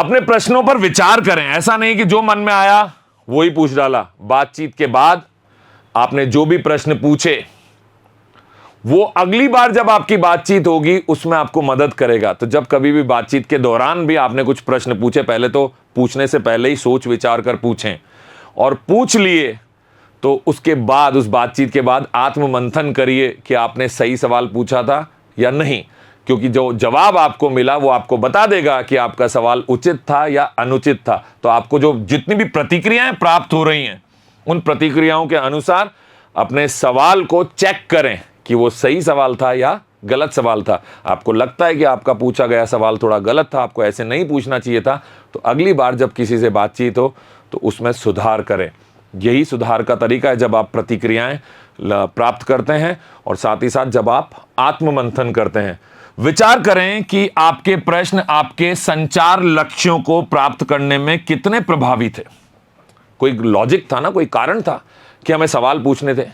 अपने प्रश्नों पर विचार करें, ऐसा नहीं कि जो मन में आया वही पूछ डाला। बातचीत के बाद आपने जो भी प्रश्न पूछे वो अगली बार जब आपकी बातचीत होगी उसमें आपको मदद करेगा। तो जब कभी भी बातचीत के दौरान भी आपने कुछ प्रश्न पूछे, पहले तो पूछने से पहले ही सोच विचार कर पूछें, और पूछ लिए तो उसके बाद, उस बातचीत के बाद आत्ममंथन करिए कि आपने सही सवाल पूछा था या नहीं, क्योंकि जो जवाब आपको मिला वो आपको बता देगा कि आपका सवाल उचित था या अनुचित था। तो आपको जो जितनी भी प्रतिक्रियाएं प्राप्त हो रही हैं उन प्रतिक्रियाओं के अनुसार अपने सवाल को चेक करें कि वो सही सवाल था या गलत सवाल था। आपको लगता है कि आपका पूछा गया सवाल थोड़ा गलत था, आपको ऐसे नहीं पूछना चाहिए था, तो अगली बार जब किसी से बातचीत हो तो उसमें सुधार करें। यही सुधार का तरीका है जब आप प्रतिक्रियाएं प्राप्त करते हैं और साथ ही साथ जब आप आत्ममंथन करते हैं। विचार करें कि आपके प्रश्न आपके संचार लक्ष्यों को प्राप्त करने में कितने प्रभावी थे। कोई लॉजिक था ना, कोई कारण था कि हमें सवाल पूछने थे,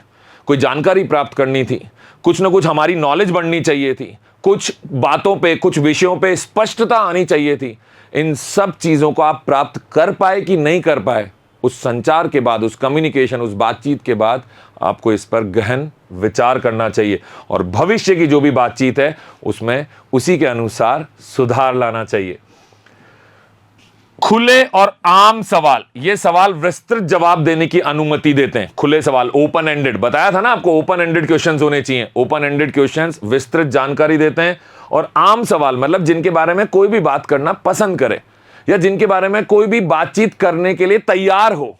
कोई जानकारी प्राप्त करनी थी, कुछ ना कुछ हमारी नॉलेज बढ़नी चाहिए थी, कुछ बातों पे, कुछ विषयों पे स्पष्टता आनी चाहिए थी। इन सब चीजों को आप प्राप्त कर पाए कि नहीं कर पाए, उस संचार के बाद, उस कम्युनिकेशन, उस बातचीत के बाद आपको इस पर गहन विचार करना चाहिए और भविष्य की जो भी बातचीत है उसमें उसी के अनुसार सुधार लाना चाहिए। खुले और आम सवाल, ये सवाल विस्तृत जवाब देने की अनुमति देते हैं। खुले सवाल, ओपन एंडेड, बताया था ना आपको, ओपन एंडेड क्वेश्चंस होने चाहिए। ओपन एंडेड क्वेश्चंस विस्तृत जानकारी देते हैं। और आम सवाल मतलब जिनके बारे में कोई भी बात करना पसंद करे या जिनके बारे में कोई भी बातचीत करने के लिए तैयार हो,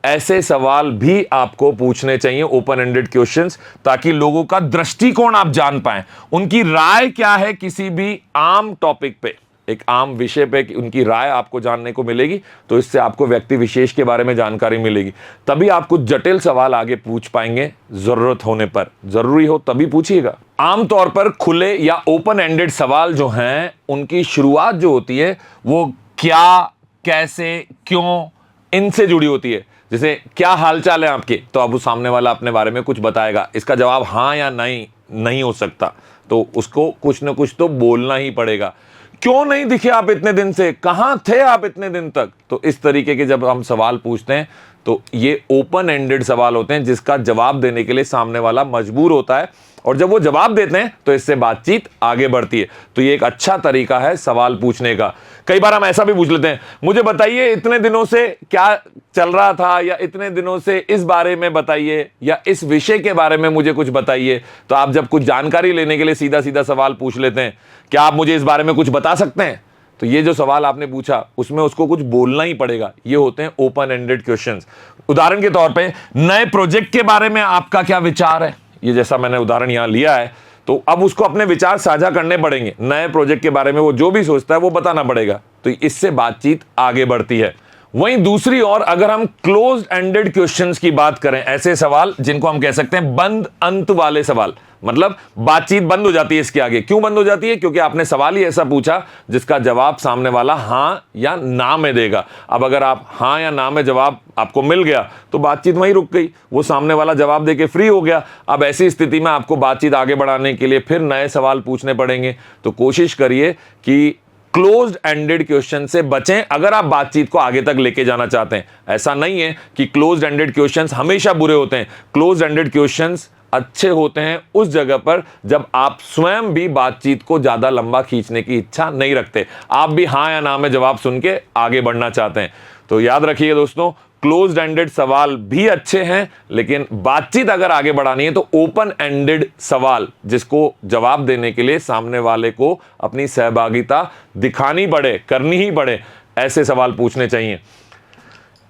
ऐसे सवाल भी आपको पूछने चाहिए, ओपन एंडेड क्वेश्चंस, ताकि लोगों का दृष्टिकोण आप जान पाएं, उनकी राय क्या है किसी भी आम टॉपिक पे, एक आम विषय पे उनकी राय आपको जानने को मिलेगी। तो इससे आपको व्यक्ति विशेष के बारे में जानकारी मिलेगी, तभी आप कुछ जटिल सवाल आगे पूछ पाएंगे। जरूरत होने पर, जरूरी हो तभी पूछिएगा। आमतौर पर खुले या ओपन एंडेड सवाल जो हैं उनकी शुरुआत जो होती है वो क्या, कैसे, क्यों, इनसे जुड़ी होती है। जैसे क्या हालचाल है आपके, तो अब उस सामने वाला अपने बारे में कुछ बताएगा, इसका जवाब हाँ या नहीं हो सकता, तो उसको कुछ ना कुछ तो बोलना ही पड़ेगा। क्यों नहीं दिखे आप इतने दिन से, कहां थे आप इतने दिन तक। तो इस तरीके के जब हम सवाल पूछते हैं तो ये ओपन एंडेड सवाल होते हैं जिसका जवाब देने के लिए सामने वाला मजबूर होता है, और जब वो जवाब देते हैं तो इससे बातचीत आगे बढ़ती है। तो ये एक अच्छा तरीका है सवाल पूछने का। कई बार हम ऐसा भी पूछ लेते हैं, मुझे बताइए इतने दिनों से क्या चल रहा था, या इतने दिनों से इस बारे में बताइए, या इस विषय के बारे में मुझे कुछ बताइए। तो आप जब कुछ जानकारी लेने के लिए सीधा सीधा सवाल पूछ लेते हैं, क्या आप मुझे इस बारे में कुछ बता सकते हैं, तो ये जो सवाल आपने पूछा उसमें उसको कुछ बोलना ही पड़ेगा। ये होते हैं ओपन एंडेड क्वेश्चंस। उदाहरण के तौर पे, नए प्रोजेक्ट के बारे में आपका क्या विचार है, ये जैसा मैंने उदाहरण यहां लिया है, तो अब उसको अपने विचार साझा करने पड़ेंगे। नए प्रोजेक्ट के बारे में वो जो भी सोचता है वो बताना पड़ेगा, तो इससे बातचीत आगे बढ़ती है। वहीं दूसरी ओर अगर हम क्लोज एंडेड क्वेश्चंस की बात करें, ऐसे सवाल जिनको हम कह सकते हैं बंद अंत वाले सवाल, मतलब बातचीत बंद हो जाती है इसके आगे। क्यों बंद हो जाती है? क्योंकि आपने सवाल ही ऐसा पूछा जिसका जवाब सामने वाला हां या ना में देगा। अब अगर आप हां या ना में जवाब आपको मिल गया तो बातचीत वहीं रुक गई, वो सामने वाला जवाब देके फ्री हो गया। अब ऐसी स्थिति में आपको बातचीत आगे बढ़ाने के लिए फिर नए सवाल पूछने पड़ेंगे। तो कोशिश करिए कि क्लोज्ड एंडेड क्वेश्चन से बचें अगर आप बातचीत को आगे तक लेके जाना चाहते हैं। ऐसा नहीं है कि क्लोज्ड एंडेड क्वेश्चंस हमेशा बुरे होते हैं। क्लोज्ड एंडेड क्वेश्चंस अच्छे होते हैं उस जगह पर जब आप स्वयं भी बातचीत को ज्यादा लंबा खींचने की इच्छा नहीं रखते, आप भी हां या ना में जवाब सुन के आगे बढ़ना चाहते हैं। तो याद रखिए दोस्तों, क्लोज्ड एंडेड सवाल भी अच्छे हैं, लेकिन बातचीत अगर आगे बढ़ानी है तो ओपन एंडेड सवाल जिसको जवाब देने के लिए सामने वाले को अपनी सहभागिता दिखानी पड़े, करनी ही पड़े, ऐसे सवाल पूछने चाहिए।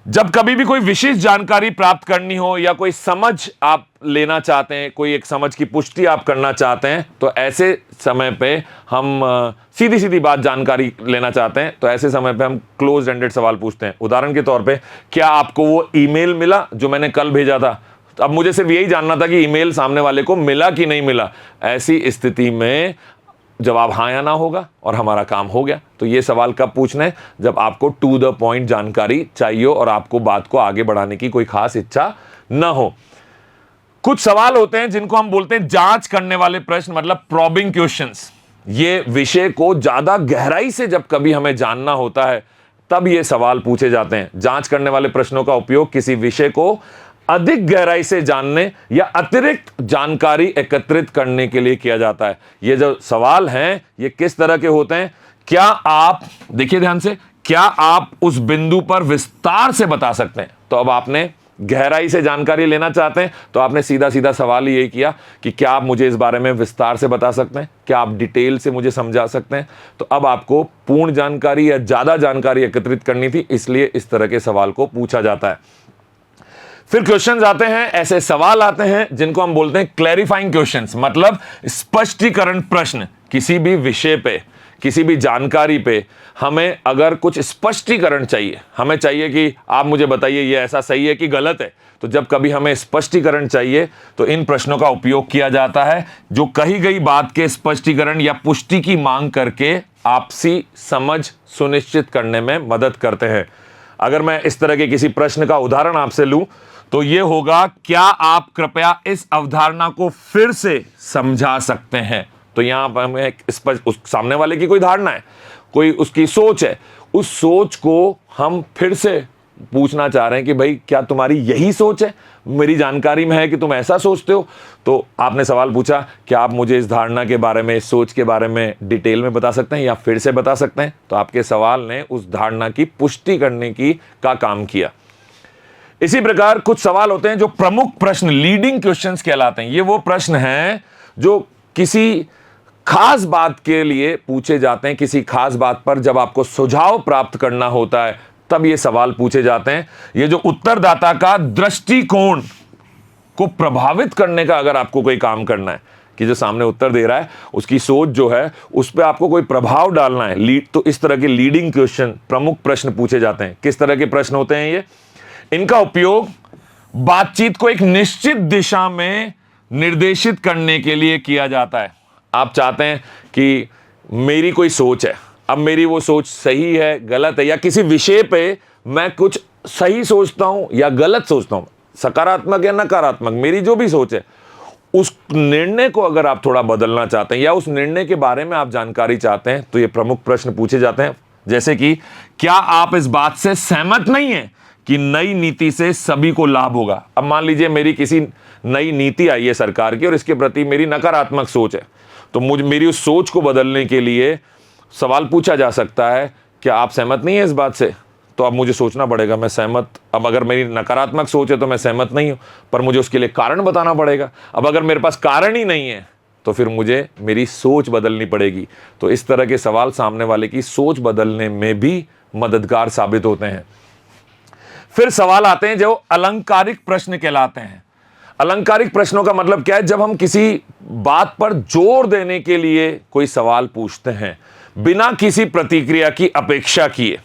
जब कभी भी कोई विशेष जानकारी प्राप्त करनी हो या कोई समझ आप लेना चाहते हैं, कोई एक समझ की पुष्टि आप करना चाहते हैं, तो ऐसे समय पे हम सीधी सीधी बात जानकारी लेना चाहते हैं, तो ऐसे समय पे हम क्लोज एंडेड सवाल पूछते हैं। उदाहरण के तौर पे, क्या आपको वो ईमेल मिला जो मैंने कल भेजा था? अब मुझे सिर्फ यही जानना था कि ईमेल सामने वाले को मिला कि नहीं मिला। ऐसी स्थिति में जवाब हाँ या ना होगा और हमारा काम हो गया। तो ये सवाल कब पूछना है? जब आपको टू द पॉइंट जानकारी चाहिए और आपको बात को आगे बढ़ाने की कोई खास इच्छा न हो। कुछ सवाल होते हैं जिनको हम बोलते हैं जांच करने वाले प्रश्न, मतलब प्रॉबिंग क्वेश्चंस। ये विषय को ज्यादा गहराई से जब कभी हमें जानना होता है तब ये सवाल पूछे जाते हैं। जांच करने वाले प्रश्नों का उपयोग किसी विषय को अधिक गहराई से जानने या अतिरिक्त जानकारी एकत्रित करने के लिए किया जाता है। ये जो सवाल हैं ये किस तरह के होते हैं? क्या आप देखिए ध्यान से, क्या आप उस बिंदु पर विस्तार से बता सकते हैं? तो अब आपने गहराई से जानकारी लेना चाहते हैं तो आपने सीधा सीधा सवाल यही किया कि क्या आप मुझे इस बारे में विस्तार से बता सकते हैं, क्या आप डिटेल से मुझे समझा सकते हैं। तो अब आपको पूर्ण जानकारी या ज्यादा जानकारी एकत्रित करनी थी, इसलिए इस तरह के सवाल को पूछा जाता है। फिर क्वेश्चंस आते हैं, ऐसे सवाल आते हैं जिनको हम बोलते हैं क्लैरिफाइंग क्वेश्चंस, मतलब स्पष्टीकरण प्रश्न। किसी भी विषय पे, किसी भी जानकारी पे हमें अगर कुछ स्पष्टीकरण चाहिए, हमें चाहिए कि आप मुझे बताइए ये ऐसा सही है कि गलत है, तो जब कभी हमें स्पष्टीकरण चाहिए तो इन प्रश्नों का उपयोग किया जाता है, जो कही गई बात के स्पष्टीकरण या पुष्टि की मांग करके आपसी समझ सुनिश्चित करने में मदद करते हैं। अगर मैं इस तरह के किसी प्रश्न का उदाहरण आपसे लूं तो ये होगा, क्या आप कृपया इस अवधारणा को फिर से समझा सकते हैं? तो यहां पर हमें उस सामने वाले की कोई धारणा है, कोई उसकी सोच है, उस सोच को हम फिर से पूछना चाह रहे हैं कि भाई क्या तुम्हारी यही सोच है? मेरी जानकारी में है कि तुम ऐसा सोचते हो। तो आपने सवाल पूछा, क्या आप मुझे इस धारणा के बारे में, इस सोच के बारे में डिटेल में बता सकते हैं या फिर से बता सकते हैं? तो आपके सवाल ने उस धारणा की पुष्टि करने का काम किया। इसी प्रकार कुछ सवाल होते हैं जो प्रमुख प्रश्न, लीडिंग क्वेश्चंस कहलाते हैं। ये वो प्रश्न हैं जो किसी खास बात के लिए पूछे जाते हैं, किसी खास बात पर जब आपको सुझाव प्राप्त करना होता है तब ये सवाल पूछे जाते हैं। ये जो उत्तरदाता का दृष्टिकोण को प्रभावित करने का अगर आपको कोई काम करना है, कि जो सामने उत्तर दे रहा है उसकी सोच जो है उस पर आपको कोई प्रभाव डालना है, तो इस तरह के लीडिंग क्वेश्चन, प्रमुख प्रश्न पूछे जाते हैं। किस तरह के प्रश्न होते हैं ये? इनका उपयोग बातचीत को एक निश्चित दिशा में निर्देशित करने के लिए किया जाता है। आप चाहते हैं कि मेरी कोई सोच है, अब मेरी वो सोच सही है, गलत है, या किसी विषय पे मैं कुछ सही सोचता हूं या गलत सोचता हूं, सकारात्मक या नकारात्मक, मेरी जो भी सोच है, उस निर्णय को अगर आप थोड़ा बदलना चाहते हैं या उस निर्णय के बारे में आप जानकारी चाहते हैं तो ये प्रमुख प्रश्न पूछे जाते हैं। जैसे कि क्या आप इस बात से सहमत नहीं है कि नई नीति से सभी को लाभ होगा? अब मान लीजिए मेरी किसी नई नीति आई है सरकार की और इसके प्रति मेरी नकारात्मक सोच है, तो मेरी उस सोच को बदलने के लिए सवाल पूछा जा सकता है, क्या आप सहमत नहीं है इस बात से? तो अब मुझे सोचना पड़ेगा, मैं सहमत, अब अगर मेरी नकारात्मक सोच है तो मैं सहमत नहीं हूं, पर मुझे उसके लिए कारण बताना पड़ेगा। अब अगर मेरे पास कारण ही नहीं है तो फिर मुझे मेरी सोच बदलनी पड़ेगी। तो इस तरह के सवाल सामने वाले की सोच बदलने में भी मददगार साबित होते हैं। फिर सवाल आते हैं जो अलंकारिक प्रश्न कहलाते हैं। अलंकारिक प्रश्नों का मतलब क्या है? जब हम किसी बात पर जोर देने के लिए कोई सवाल पूछते हैं बिना किसी प्रतिक्रिया की अपेक्षा किए।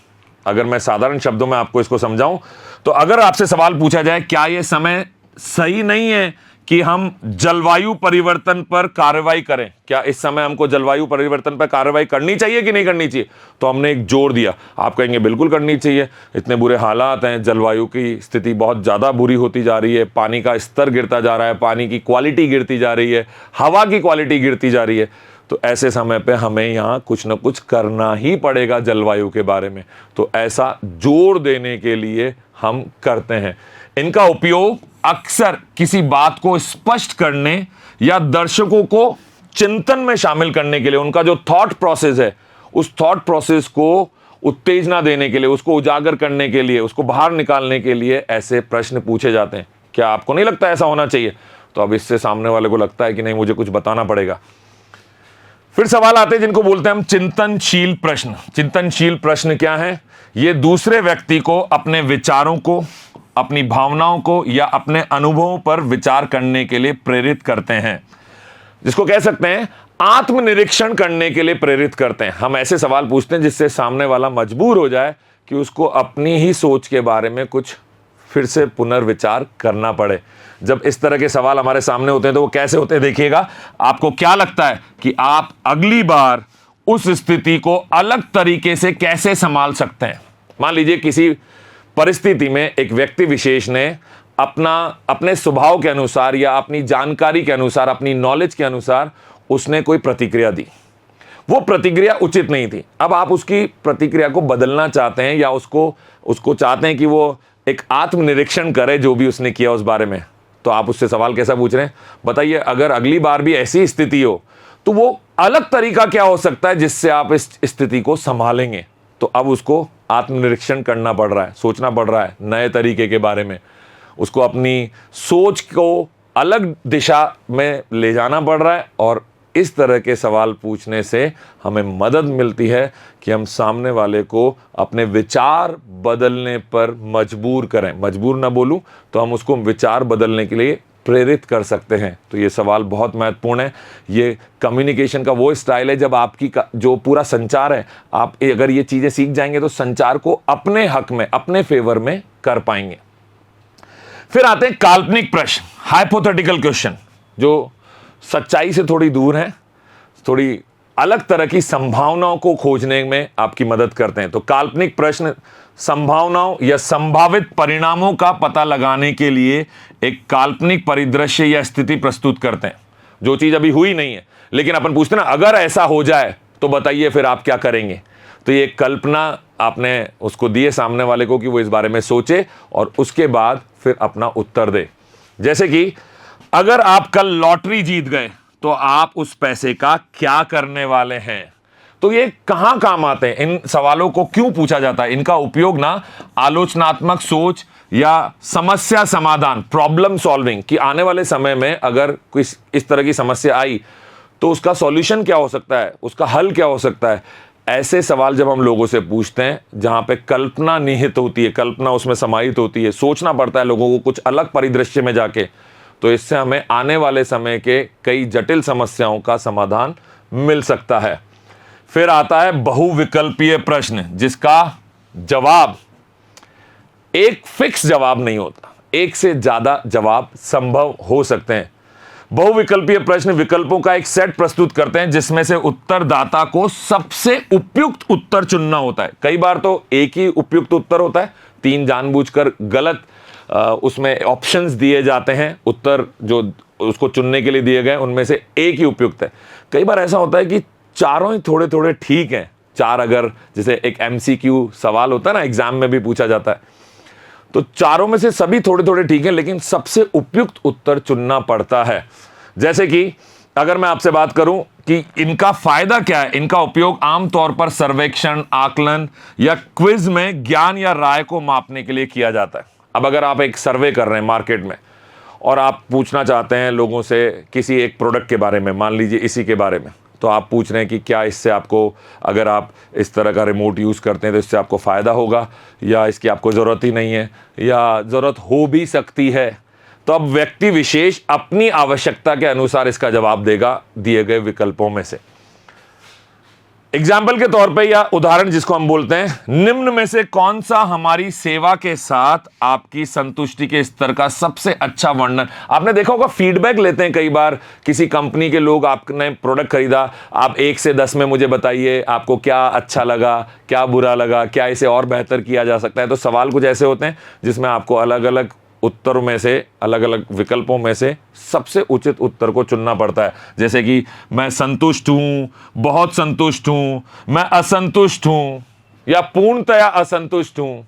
अगर मैं साधारण शब्दों में आपको इसको समझाऊं तो अगर आपसे सवाल पूछा जाए, क्या यह समय सही नहीं है कि हम जलवायु परिवर्तन पर कार्रवाई करें? क्या इस समय हमको जलवायु परिवर्तन पर कार्रवाई करनी चाहिए कि नहीं करनी चाहिए? तो हमने एक जोर दिया, आप कहेंगे बिल्कुल करनी चाहिए, इतने बुरे हालात हैं, जलवायु की स्थिति बहुत ज़्यादा बुरी होती जा रही है, पानी का स्तर गिरता जा रहा है, पानी की क्वालिटी गिरती जा रही है, हवा की क्वालिटी गिरती जा रही है। तो ऐसे समय पे हमें यहाँ कुछ ना कुछ करना ही पड़ेगा जलवायु के बारे में। तो ऐसा जोर देने के लिए हम करते हैं। इनका उपयोग अक्सर किसी बात को स्पष्ट करने या दर्शकों को चिंतन में शामिल करने के लिए, उनका जो थॉट प्रोसेस है उस थॉट प्रोसेस को उत्तेजना देने के लिए, उसको उजागर करने के लिए, उसको बाहर निकालने के लिए ऐसे प्रश्न पूछे जाते हैं। क्या आपको नहीं लगता ऐसा होना चाहिए? तो अब इससे सामने वाले को लगता है कि नहीं, मुझे कुछ बताना पड़ेगा। फिर सवाल आते हैं जिनको बोलते हैं हम चिंतनशील प्रश्न। चिंतनशील प्रश्न क्या है? ये दूसरे व्यक्ति को अपने विचारों को, अपनी भावनाओं को या अपने अनुभवों पर विचार करने के लिए प्रेरित करते हैं, जिसको कह सकते हैं आत्मनिरीक्षण करने के लिए प्रेरित करते हैं। हम ऐसे सवाल पूछते हैं जिससे सामने वाला मजबूर हो जाए कि उसको अपनी ही सोच के बारे में कुछ फिर से पुनर्विचार करना पड़े। जब इस तरह के सवाल हमारे सामने होते हैं तो वो कैसे होते हैं देखिएगा। आपको क्या लगता है कि आप अगली बार उस स्थिति को अलग तरीके से कैसे संभाल सकते हैं? मान लीजिए किसी परिस्थिति में एक व्यक्ति विशेष ने अपने स्वभाव के अनुसार या अपनी जानकारी के अनुसार, अपनी नॉलेज के अनुसार उसने कोई प्रतिक्रिया दी। वो प्रतिक्रिया उचित नहीं थी। अब आप उसकी प्रतिक्रिया को बदलना चाहते हैं या उसको चाहते हैं कि वो एक आत्मनिरीक्षण करे जो भी उसने किया उस बारे में, तो आप उससे सवाल कैसा पूछ रहे हैं? बताइए, अगर अगली बार भी ऐसी स्थिति हो तो वो अलग तरीका क्या हो सकता है जिससे आप इस स्थिति को संभालेंगे? तो अब उसको आत्मनिरीक्षण करना पड़ रहा है, सोचना पड़ रहा है नए तरीके के बारे में, उसको अपनी सोच को अलग दिशा में ले जाना पड़ रहा है। और इस तरह के सवाल पूछने से हमें मदद मिलती है कि हम सामने वाले को अपने विचार बदलने पर मजबूर करें। मजबूर ना बोलूं तो हम उसको विचार बदलने के लिए प्रेरित कर सकते हैं। तो ये सवाल बहुत महत्वपूर्ण है। ये कम्युनिकेशन का वो स्टाइल है जब आपकी जो पूरा संचार है, आप अगर ये चीज़ें सीख जाएंगे तो संचार को अपने हक में, अपने फेवर में कर पाएंगे। फिर आते हैं काल्पनिक प्रश्न, हाइपोथेटिकल क्वेश्चन, जो सच्चाई से थोड़ी दूर हैं, थोड़ी अलग तरह की संभावनाओं को खोजने में आपकी मदद करते हैं। तो काल्पनिक प्रश्न संभावनाओं या संभावित परिणामों का पता लगाने के लिए एक काल्पनिक परिदृश्य या स्थिति प्रस्तुत करते हैं, जो चीज अभी हुई नहीं है, लेकिन अपन पूछते हैं ना, अगर ऐसा हो जाए तो बताइए फिर आप क्या करेंगे। तो ये कल्पना आपने उसको दिए सामने वाले को कि वो इस बारे में सोचे और उसके बाद फिर अपना उत्तर दे। जैसे कि अगर आप कल लॉटरी जीत गए तो आप उस पैसे का क्या करने वाले हैं। तो ये कहां काम आते हैं, इन सवालों को क्यों पूछा जाता है? इनका उपयोग ना आलोचनात्मक सोच या समस्या समाधान, प्रॉब्लम सॉल्विंग, कि आने वाले समय में अगर कोई इस तरह की समस्या आई तो उसका सॉल्यूशन क्या हो सकता है, उसका हल क्या हो सकता है। ऐसे सवाल जब हम लोगों से पूछते हैं जहां पे कल्पना निहित होती है, कल्पना उसमें समाहित होती है, सोचना पड़ता है लोगों को कुछ अलग परिदृश्य में जाके, तो इससे हमें आने वाले समय के कई जटिल समस्याओं का समाधान मिल सकता है। फिर आता है बहुविकल्पीय प्रश्न, जिसका जवाब एक फिक्स जवाब नहीं होता, एक से ज्यादा जवाब संभव हो सकते हैं। बहुविकल्पीय प्रश्न विकल्पों का एक सेट प्रस्तुत करते हैं जिसमें से उत्तरदाता को सबसे उपयुक्त उत्तर चुनना होता है। कई बार तो एक ही उपयुक्त उत्तर होता है, 3 जानबूझकर गलत उसमें ऑप्शंस दिए जाते हैं, उत्तर जो उसको चुनने के लिए दिए गए उनमें से एक ही उपयुक्त है। कई बार ऐसा होता है कि चारों ही थोड़े थोड़े ठीक हैं। 4 अगर जैसे एक MCQ सवाल होता है ना, एग्जाम में भी पूछा जाता है, तो चारों में से सभी थोड़े थोड़े ठीक हैं, लेकिन सबसे उपयुक्त उत्तर चुनना पड़ता है। जैसे कि अगर मैं आपसे बात करूं कि इनका फायदा क्या है, इनका उपयोग आमतौर पर सर्वेक्षण, आकलन या क्विज में ज्ञान या राय को मापने के लिए किया जाता है। अब अगर आप एक सर्वे कर रहे हैं मार्केट में और आप पूछना चाहते हैं लोगों से किसी एक प्रोडक्ट के बारे में, मान लीजिए इसी के बारे में, तो आप पूछ रहे हैं कि क्या इससे आपको, अगर आप इस तरह का रिमोट यूज़ करते हैं तो इससे आपको फ़ायदा होगा या इसकी आपको ज़रूरत ही नहीं है या ज़रूरत हो भी सकती है। तो अब व्यक्ति विशेष अपनी आवश्यकता के अनुसार इसका जवाब देगा दिए गए विकल्पों में से। एग्जाम्पल के तौर पे या उदाहरण जिसको हम बोलते हैं, निम्न में से कौन सा हमारी सेवा के साथ आपकी संतुष्टि के स्तर का सबसे अच्छा वर्णन। आपने देखा होगा फीडबैक लेते हैं कई बार किसी कंपनी के लोग, आपने प्रोडक्ट खरीदा, आप 1 से 10 में मुझे बताइए आपको क्या अच्छा लगा, क्या बुरा लगा, क्या इसे और बेहतर किया जा सकता है। तो सवाल कुछ ऐसे होते हैं जिसमें आपको अलग अलग उत्तरों में से, अलग अलग विकल्पों में से सबसे उचित उत्तर को चुनना पड़ता है। जैसे कि मैं संतुष्ट हूं, बहुत संतुष्ट हूं, मैं असंतुष्ट हूं या पूर्णतया असंतुष्ट हूं।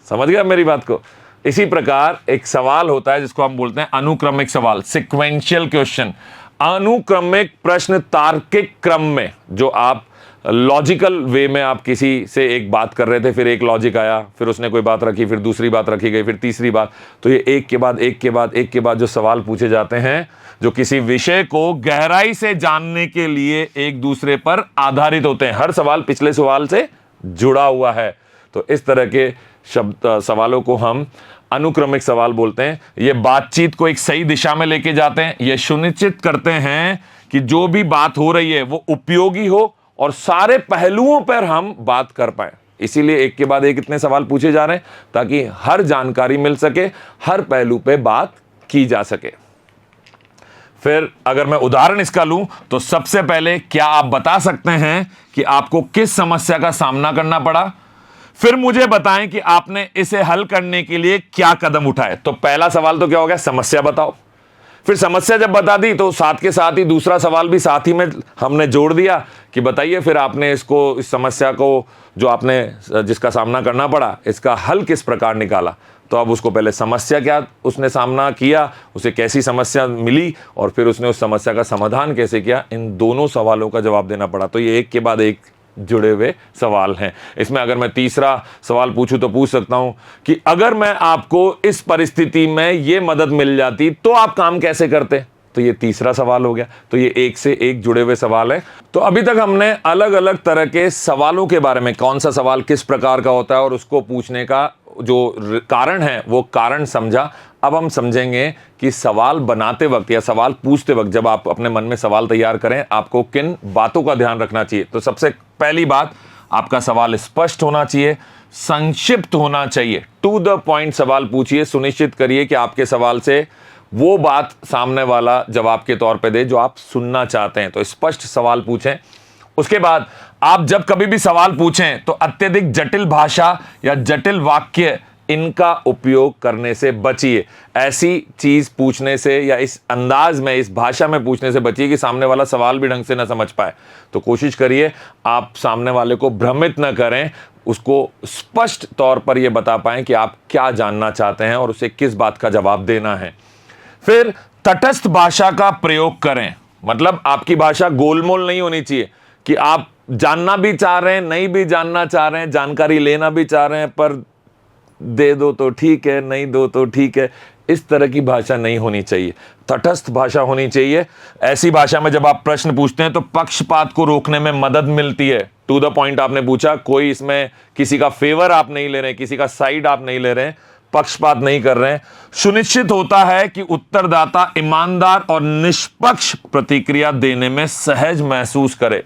समझ गया मेरी बात को? इसी प्रकार एक सवाल होता है जिसको हम बोलते हैं अनुक्रमिक सवाल, सिक्वेंशियल क्वेश्चन। अनुक्रमिक प्रश्न तार्किक क्रम में, जो आप लॉजिकल वे में आप किसी से एक बात कर रहे थे, फिर एक लॉजिक आया, फिर उसने कोई बात रखी, फिर दूसरी बात रखी गई, फिर तीसरी बात, तो ये एक के बाद एक के बाद एक के बाद जो सवाल पूछे जाते हैं, जो किसी विषय को गहराई से जानने के लिए एक दूसरे पर आधारित होते हैं। हर सवाल पिछले सवाल से जुड़ा हुआ है। तो इस तरह के सवालों को हम अनुक्रमिक सवाल बोलते हैं। ये बातचीत को एक सही दिशा में लेके जाते हैं, ये सुनिश्चित करते हैं कि जो भी बात हो रही है वो उपयोगी हो और सारे पहलुओं पर हम बात कर पाए। इसीलिए एक के बाद एक इतने सवाल पूछे जा रहे हैं ताकि हर जानकारी मिल सके, हर पहलू पे बात की जा सके। फिर अगर मैं उदाहरण इसका लूं तो सबसे पहले क्या आप बता सकते हैं कि आपको किस समस्या का सामना करना पड़ा, फिर मुझे बताएं कि आपने इसे हल करने के लिए क्या कदम उठाए। तो पहला सवाल तो क्या हो गया, समस्या बताओ। फिर समस्या जब बता दी तो साथ के साथ ही दूसरा सवाल भी साथ ही में हमने जोड़ दिया कि बताइए फिर आपने इसको, इस समस्या को जो आपने जिसका सामना करना पड़ा, इसका हल किस प्रकार निकाला। तो अब उसको पहले समस्या क्या उसने सामना किया, उसे कैसी समस्या मिली, और फिर उसने उस समस्या का समाधान कैसे किया, इन दोनों सवालों का जवाब देना पड़ा। तो ये एक के बाद एक जुड़े हुए सवाल हैं। इसमें अगर मैं तीसरा सवाल पूछूं तो पूछ सकता हूं कि अगर मैं आपको इस परिस्थिति में ये मदद मिल जाती तो आप काम कैसे करते। तो ये तीसरा सवाल हो गया। तो ये एक से एक जुड़े हुए सवाल है। तो अभी तक हमने अलग अलग तरह के सवालों के बारे में, कौन सा सवाल किस प्रकार का होता है और उसको पूछने का जो कारण है वो कारण समझा। अब हम समझेंगे कि सवाल बनाते वक्त या सवाल पूछते वक्त जब आप अपने मन में सवाल तैयार करें, आपको किन बातों का ध्यान रखना चाहिए। तो सबसे पहली बात, आपका सवाल स्पष्ट होना चाहिए, संक्षिप्त होना चाहिए, टू द पॉइंट सवाल पूछिए। सुनिश्चित करिए कि आपके सवाल से वो बात सामने वाला जवाब के तौर पे दे जो आप सुनना चाहते हैं। तो स्पष्ट सवाल पूछें। उसके बाद आप जब कभी भी सवाल पूछें तो अत्यधिक जटिल भाषा या जटिल वाक्य, इनका उपयोग करने से बचिए। ऐसी चीज पूछने से या इस अंदाज में, इस भाषा में पूछने से बचिए कि सामने वाला सवाल भी ढंग से ना समझ पाए। तो कोशिश करिए आप सामने वाले को भ्रमित ना करें, उसको स्पष्ट तौर पर यह बता पाएं कि आप क्या जानना चाहते हैं और उसे किस बात का जवाब देना है। फिर तटस्थ भाषा का प्रयोग करें। मतलब आपकी भाषा गोलमोल नहीं होनी चाहिए कि आप जानना भी चाह रहे हैं, नहीं भी जानना चाह रहे हैं, जानकारी लेना भी चाह रहे हैं, पर दे दो तो ठीक है, नहीं दो तो ठीक है। इस तरह की भाषा नहीं होनी चाहिए, तटस्थ भाषा होनी चाहिए। ऐसी भाषा में जब आप प्रश्न पूछते हैं तो पक्षपात को रोकने में मदद मिलती है। टू द पॉइंट आपने पूछा, कोई इसमें किसी का फेवर आप नहीं ले रहे हैं, किसी का साइड आप नहीं ले रहे हैं, पक्षपात नहीं कर रहे हैं। सुनिश्चित होता है कि उत्तरदाता ईमानदार और निष्पक्ष प्रतिक्रिया देने में सहज महसूस करे।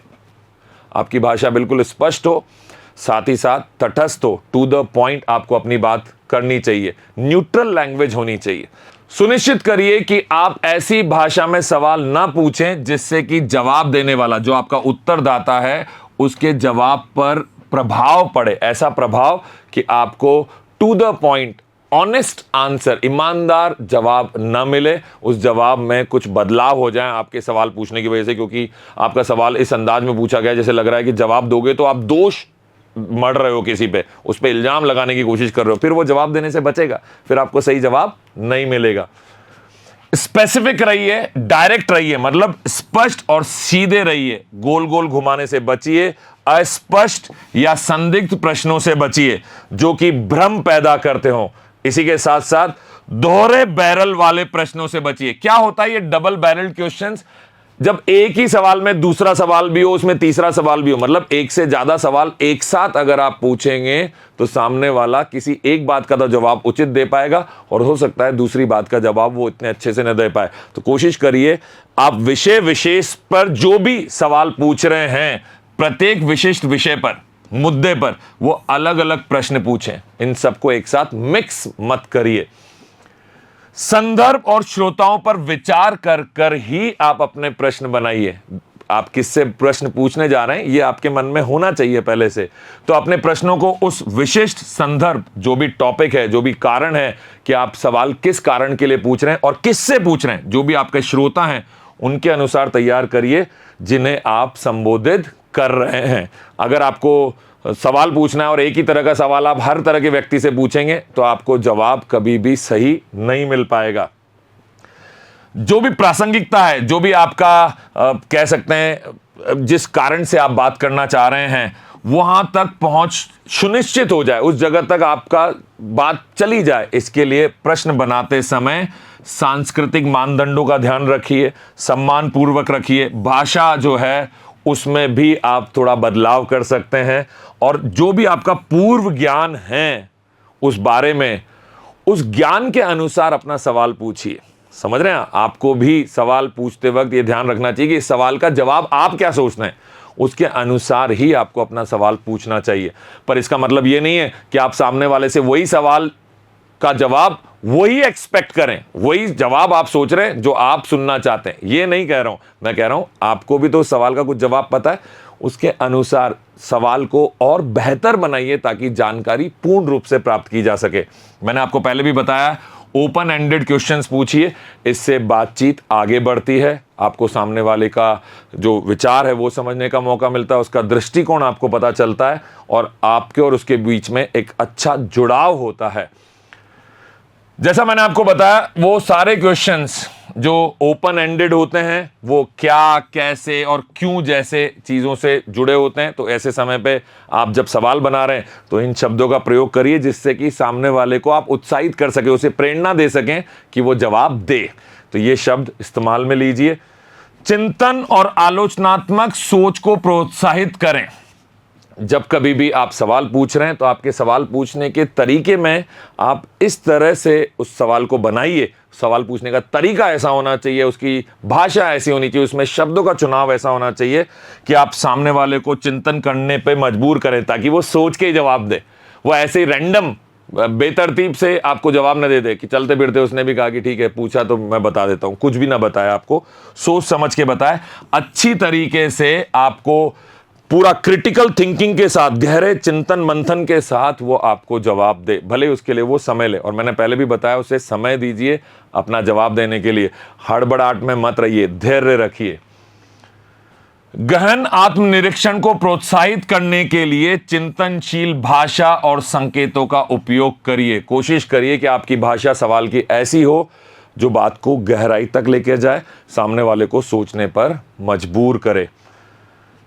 आपकी भाषा बिल्कुल स्पष्ट हो, साथ ही साथ तटस्थ हो, टू द पॉइंट आपको अपनी बात करनी चाहिए, न्यूट्रल लैंग्वेज होनी चाहिए। सुनिश्चित करिए कि आप ऐसी भाषा में सवाल ना पूछें जिससे कि जवाब देने वाला, जो आपका उत्तरदाता है, उसके जवाब पर प्रभाव पड़े। ऐसा प्रभाव कि आपको to the point honest answer, ईमानदार जवाब न मिले, उस जवाब में कुछ बदलाव हो जाए आपके सवाल पूछने की वजह से। क्योंकि आपका सवाल इस अंदाज में पूछा गया जैसे लग रहा है कि जवाब दोगे तो आप दोष मढ़ रहे हो, किसी पे उस पे इल्जाम लगाने की कोशिश कर रहे हो, फिर वो जवाब देने से बचेगा, फिर आपको सही जवाब नहीं मिलेगा। स्पेसिफिक रहिए, डायरेक्ट रहिए, मतलब स्पष्ट और सीधे रहिए, गोल गोल घुमाने से बचिए। अस्पष्ट या संदिग्ध प्रश्नों से बचिए जो कि भ्रम पैदा करते हो। इसी के साथ साथ दोहरे बैरल वाले प्रश्नों से बचिए। क्या होता है ये डबल बैरल क्वेश्चंस? जब एक ही सवाल में दूसरा सवाल भी हो, उसमें तीसरा सवाल भी हो, मतलब एक से ज्यादा सवाल एक साथ अगर आप पूछेंगे तो सामने वाला किसी एक बात का तो जवाब उचित दे पाएगा और हो सकता है दूसरी बात का जवाब वो इतने अच्छे से न दे पाए। तो कोशिश करिए आप विषय विशेष पर जो भी सवाल पूछ रहे हैं, प्रत्येक विशिष्ट विषय पर, मुद्दे पर वो अलग अलग प्रश्न पूछें, इन सबको एक साथ मिक्स मत करिए। संदर्भ और श्रोताओं पर विचार कर कर ही आप अपने प्रश्न बनाइए। आप किससे प्रश्न पूछने जा रहे हैं ये आपके मन में होना चाहिए पहले से। तो अपने प्रश्नों को उस विशिष्ट संदर्भ, जो भी टॉपिक है, जो भी कारण है कि आप सवाल किस कारण के लिए पूछ रहे हैं और किससे पूछ रहे हैं, जो भी आपके श्रोता हैं उनके अनुसार तैयार करिए जिन्हें आप संबोधित कर रहे हैं। अगर आपको सवाल पूछना है और एक ही तरह का सवाल आप हर तरह के व्यक्ति से पूछेंगे तो आपको जवाब कभी भी सही नहीं मिल पाएगा। जो भी प्रासंगिकता है, जो भी आपका कह सकते हैं जिस कारण से आप बात करना चाह रहे हैं, वहां तक पहुंच सुनिश्चित हो जाए, उस जगह तक आपका बात चली जाए। इसके लिए प्रश्न बनाते समय सांस्कृतिक मानदंडों का ध्यान रखिए, सम्मान पूर्वक रखिए। भाषा जो है उसमें भी आप थोड़ा बदलाव कर सकते हैं और जो भी आपका पूर्व ज्ञान है उस बारे में, उस ज्ञान के अनुसार अपना सवाल पूछिए। समझ रहे हैं? आपको भी सवाल पूछते वक्त ये ध्यान रखना चाहिए कि इस सवाल का जवाब आप क्या सोचते हैं, उसके अनुसार ही आपको अपना सवाल पूछना चाहिए। पर इसका मतलब ये नहीं है कि आप सामने वाले से वही सवाल का जवाब वही एक्सपेक्ट करें, वही जवाब आप सोच रहे हैं जो आप सुनना चाहते हैं। ये नहीं कह रहा हूं, मैं कह रहा हूं आपको भी तो सवाल का कुछ जवाब पता है, उसके अनुसार सवाल को और बेहतर बनाइए ताकि जानकारी पूर्ण रूप से प्राप्त की जा सके। मैंने आपको पहले भी बताया, ओपन एंडेड क्वेश्चंस पूछिए, इससे बातचीत आगे बढ़ती है, आपको सामने वाले का जो विचार है वो समझने का मौका मिलता है, उसका दृष्टिकोण आपको पता चलता है और आपके और उसके बीच में एक अच्छा जुड़ाव होता है। जैसा मैंने आपको बताया, वो सारे क्वेश्चंस जो ओपन एंडेड होते हैं वो क्या, कैसे और क्यों जैसे चीज़ों से जुड़े होते हैं। तो ऐसे समय पे आप जब सवाल बना रहे हैं तो इन शब्दों का प्रयोग करिए जिससे कि सामने वाले को आप उत्साहित कर सके, उसे प्रेरणा दे सकें कि वो जवाब दे। तो ये शब्द इस्तेमाल में लीजिए। चिंतन और आलोचनात्मक सोच को प्रोत्साहित करें। जब कभी भी आप सवाल पूछ रहे हैं तो आपके सवाल पूछने के तरीके में आप इस तरह से उस सवाल को बनाइए। सवाल पूछने का तरीका ऐसा होना चाहिए, उसकी भाषा ऐसी होनी चाहिए, उसमें शब्दों का चुनाव ऐसा होना चाहिए कि आप सामने वाले को चिंतन करने पे मजबूर करें, ताकि वो सोच के ही जवाब दे। वो ऐसे ही रैंडम बेतरतीब से आपको जवाब न दे दे कि चलते फिरते उसने भी कहा कि ठीक है पूछा तो मैं बता देता हूं, कुछ भी ना बताए, आपको सोच समझ के बताए, अच्छी तरीके से आपको पूरा क्रिटिकल थिंकिंग के साथ, गहरे चिंतन मंथन के साथ वो आपको जवाब दे, भले उसके लिए वो समय ले। और मैंने पहले भी बताया, उसे समय दीजिए अपना जवाब देने के लिए, हड़बड़ाहट में मत रहिए, धैर्य रखिए। गहन आत्मनिरीक्षण को प्रोत्साहित करने के लिए चिंतनशील भाषा और संकेतों का उपयोग करिए। कोशिश करिए कि आपकी भाषा सवाल की ऐसी हो जो बात को गहराई तक लेकर जाए, सामने वाले को सोचने पर मजबूर करे।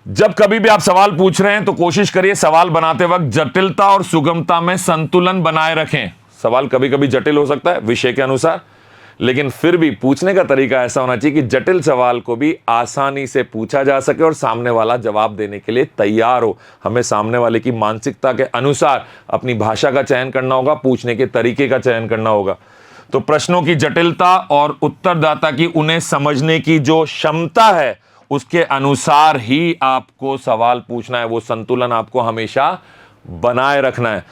जब कभी भी आप सवाल पूछ रहे हैं तो कोशिश करिए सवाल बनाते वक्त जटिलता और सुगमता में संतुलन बनाए रखें। सवाल कभी कभी जटिल हो सकता है विषय के अनुसार, लेकिन फिर भी पूछने का तरीका ऐसा होना चाहिए कि जटिल सवाल को भी आसानी से पूछा जा सके और सामने वाला जवाब देने के लिए तैयार हो। हमें सामने वाले की मानसिकता के अनुसार अपनी भाषा का चयन करना होगा, पूछने के तरीके का चयन करना होगा। तो प्रश्नों की जटिलता और उत्तरदाता की उन्हें समझने की जो क्षमता है उसके अनुसार ही आपको सवाल पूछना है। वो संतुलन आपको हमेशा बनाए रखना है।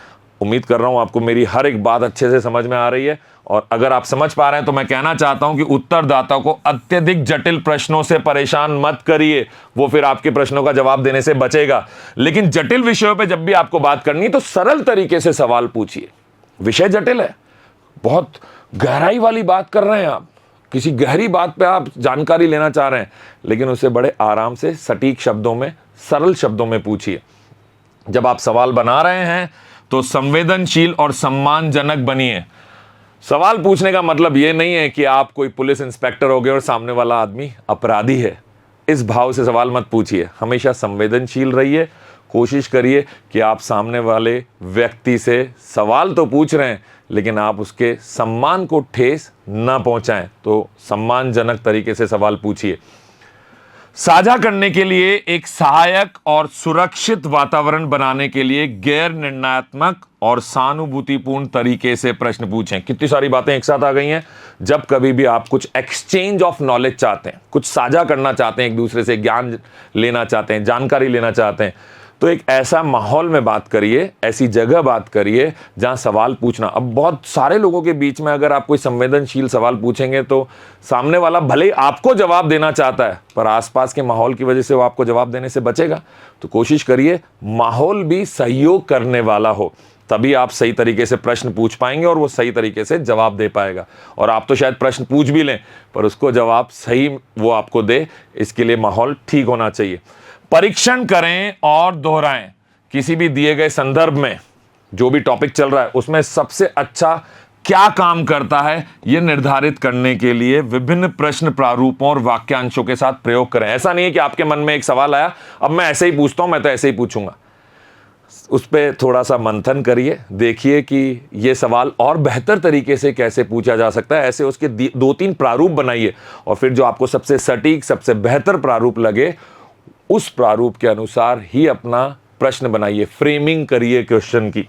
उम्मीद कर रहा हूं आपको मेरी हर एक बात अच्छे से समझ में आ रही है, और अगर आप समझ पा रहे हैं तो मैं कहना चाहता हूं कि उत्तरदाता को अत्यधिक जटिल प्रश्नों से परेशान मत करिए, वो फिर आपके प्रश्नों का जवाब देने से बचेगा। लेकिन जटिल विषयों पे जब भी आपको बात करनी है तो सरल तरीके से सवाल पूछिए। विषय जटिल है, बहुत गहराई वाली बात कर रहे हैं आप, किसी गहरी बात पे आप जानकारी लेना चाह रहे हैं, लेकिन उसे बड़े आराम से सटीक शब्दों में, सरल शब्दों में पूछिए। जब आप सवाल बना रहे हैं तो संवेदनशील और सम्मानजनक बनिए। सवाल पूछने का मतलब यह नहीं है कि आप कोई पुलिस इंस्पेक्टर हो गए और सामने वाला आदमी अपराधी है। इस भाव से सवाल मत पूछिए। हमेशा संवेदनशील रहिए। कोशिश करिए कि आप सामने वाले व्यक्ति से सवाल तो पूछ रहे हैं लेकिन आप उसके सम्मान को ठेस ना पहुंचाएं। तो सम्मानजनक तरीके से सवाल पूछिए। साझा करने के लिए एक सहायक और सुरक्षित वातावरण बनाने के लिए गैर निर्णयात्मक और सहानुभूतिपूर्ण तरीके से प्रश्न पूछें। कितनी सारी बातें एक साथ आ गई हैं। जब कभी भी आप कुछ एक्सचेंज ऑफ नॉलेज चाहते हैं, कुछ साझा करना चाहते हैं, एक दूसरे से ज्ञान लेना चाहते हैं, जानकारी लेना चाहते हैं, तो एक ऐसा माहौल में बात करिए, ऐसी जगह बात करिए जहां सवाल पूछना। अब बहुत सारे लोगों के बीच में अगर आप कोई संवेदनशील सवाल पूछेंगे तो सामने वाला भले ही आपको जवाब देना चाहता है पर आसपास के माहौल की वजह से वो आपको जवाब देने से बचेगा। तो कोशिश करिए माहौल भी सहयोग करने वाला हो, तभी आप सही तरीके से प्रश्न पूछ पाएंगे और वो सही तरीके से जवाब दे पाएगा। और आप तो शायद प्रश्न पूछ भी लें पर उसको जवाब सही वो आपको दे, इसके लिए माहौल ठीक होना चाहिए। परीक्षण करें और दोहराएं। किसी भी दिए गए संदर्भ में जो भी टॉपिक चल रहा है उसमें सबसे अच्छा क्या काम करता है यह निर्धारित करने के लिए विभिन्न प्रश्न प्रारूपों और वाक्यांशों के साथ प्रयोग करें। ऐसा नहीं है कि आपके मन में एक सवाल आया, अब मैं ऐसे ही पूछता हूं, मैं तो ऐसे ही पूछूंगा। उस पर थोड़ा सा मंथन करिए, देखिए कि यह सवाल और बेहतर तरीके से कैसे पूछा जा सकता है। ऐसे उसके 2-3 प्रारूप बनाइए और फिर जो आपको सबसे सटीक, सबसे बेहतर प्रारूप लगे उस प्रारूप के अनुसार ही अपना प्रश्न बनाइए, फ्रेमिंग करिए क्वेश्चन की।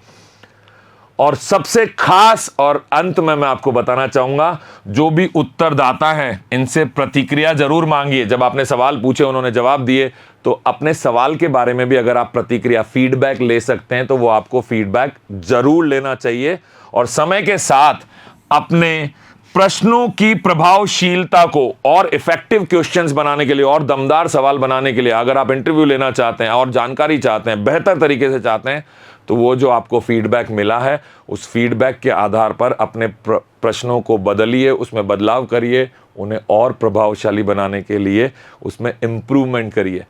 और सबसे खास और अंत में मैं आपको बताना चाहूंगा, जो भी उत्तरदाता है इनसे प्रतिक्रिया जरूर मांगिए। जब आपने सवाल पूछे, उन्होंने जवाब दिए, तो अपने सवाल के बारे में भी अगर आप प्रतिक्रिया, फीडबैक ले सकते हैं तो वो आपको फीडबैक जरूर लेना चाहिए। और समय के साथ अपने प्रश्नों की प्रभावशीलता को और इफेक्टिव क्वेश्चंस बनाने के लिए और दमदार सवाल बनाने के लिए अगर आप इंटरव्यू लेना चाहते हैं और जानकारी चाहते हैं, बेहतर तरीके से चाहते हैं, तो वो जो आपको फीडबैक मिला है उस फीडबैक के आधार पर अपने प्रश्नों को बदलिए, उसमें बदलाव करिए, उन्हें और प्रभावशाली बनाने के लिए उसमें इम्प्रूवमेंट करिए।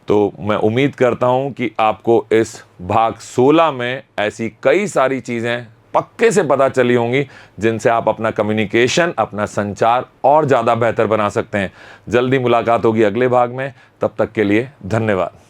तो मैं उम्मीद करता हूं कि आपको इस भाग 16 में ऐसी कई सारी चीज़ें पक्के से पता चली होंगी जिनसे आप अपना कम्युनिकेशन, अपना संचार और ज़्यादा बेहतर बना सकते हैं। जल्दी मुलाकात होगी अगले भाग में, तब तक के लिए धन्यवाद।